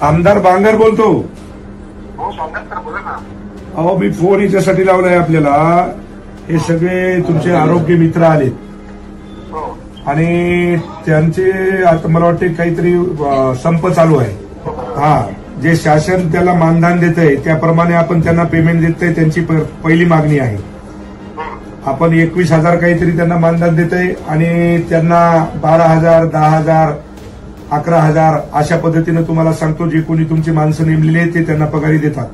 आमदार बांगर बोलतो. हो स्वागत सर, बोला ना. अहो मी फोन याच्यासाठी लावलाय आपल्याला, हे सगळे तुमचे आरोग्य मित्र आलेत हो आणि त्यांचे आता मला वाटते काहीतरी संप चालू आहे. हा, जे शासन त्याला मानधन देत आहे त्याप्रमाणे आपण त्यांना पेमेंट देतोय. त्यांची पहिली मागणी आहे. आपण 21,000 काहीतरी त्यांना मानधन देतोय आणि त्यांना 12,000, 10,000, 11,000 अशा पद्धतीनं तुम्हाला सांगतो, जे कोणी तुमची माणसं नेमलेली आहेत ते त्यांना पगारी देतात.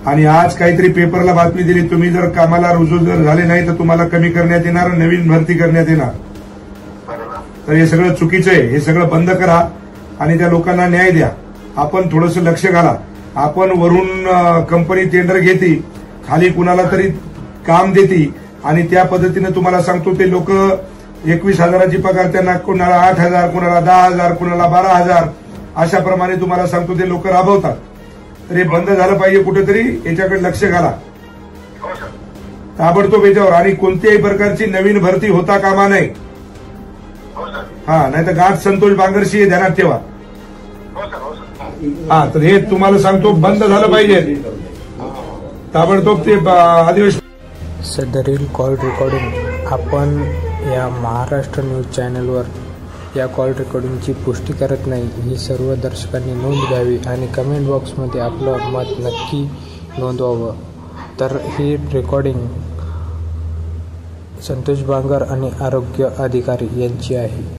आणि आज काहीतरी पेपरला बातमी दिली, तुम्ही जर कामाला रुजू जर झाले नाही तर तुम्हाला कमी करण्यात येणार, नवीन भरती करण्यात येणार. तर हे सगळं चुकीचं आहे. हे सगळं बंद करा आणि त्या लोकांना न्याय द्या. आपण थोडंसं लक्ष घाला. आपण वरून कंपनी टेंडर घेते, खाली कुणाला तरी काम देते आणि त्या पद्धतीनं तुम्हाला सांगतो ते लोक 21,000ची पगार त्यांना, कुणाला 8,000, कुणाला 10,000, कुणाला 12,000 अशा प्रमाणे तुम्हाला सांगतो ते लोक राबवतात. तर हे बंद झालं पाहिजे. कुठेतरी याच्याकडे लक्ष घाला ताबडतोब याच्यावर. आणि कोणत्याही प्रकारची नवीन भरती होता कामा नये. हा, नाही तर गाठ संतोष बांगरशी ध्यानात ठेवा. हा, तर हे तुम्हाला सांगतो बंद झालं पाहिजे ताबडतोब ते अधिवेशन. सदरील कॉल रेकॉर्डिंग आपण या महाराष्ट्र न्यूज चॅनलवर या कॉल रेकॉर्डिंगची पुष्टी करत नाही. ही सर्व दर्शकांनी नोंद घ्यावी आणि कमेंट बॉक्समध्ये आपलं मत नक्की नोंदवावं. तर ही रेकॉर्डिंग संतोष बांगर आणि आरोग्य अधिकारी यांची आहे.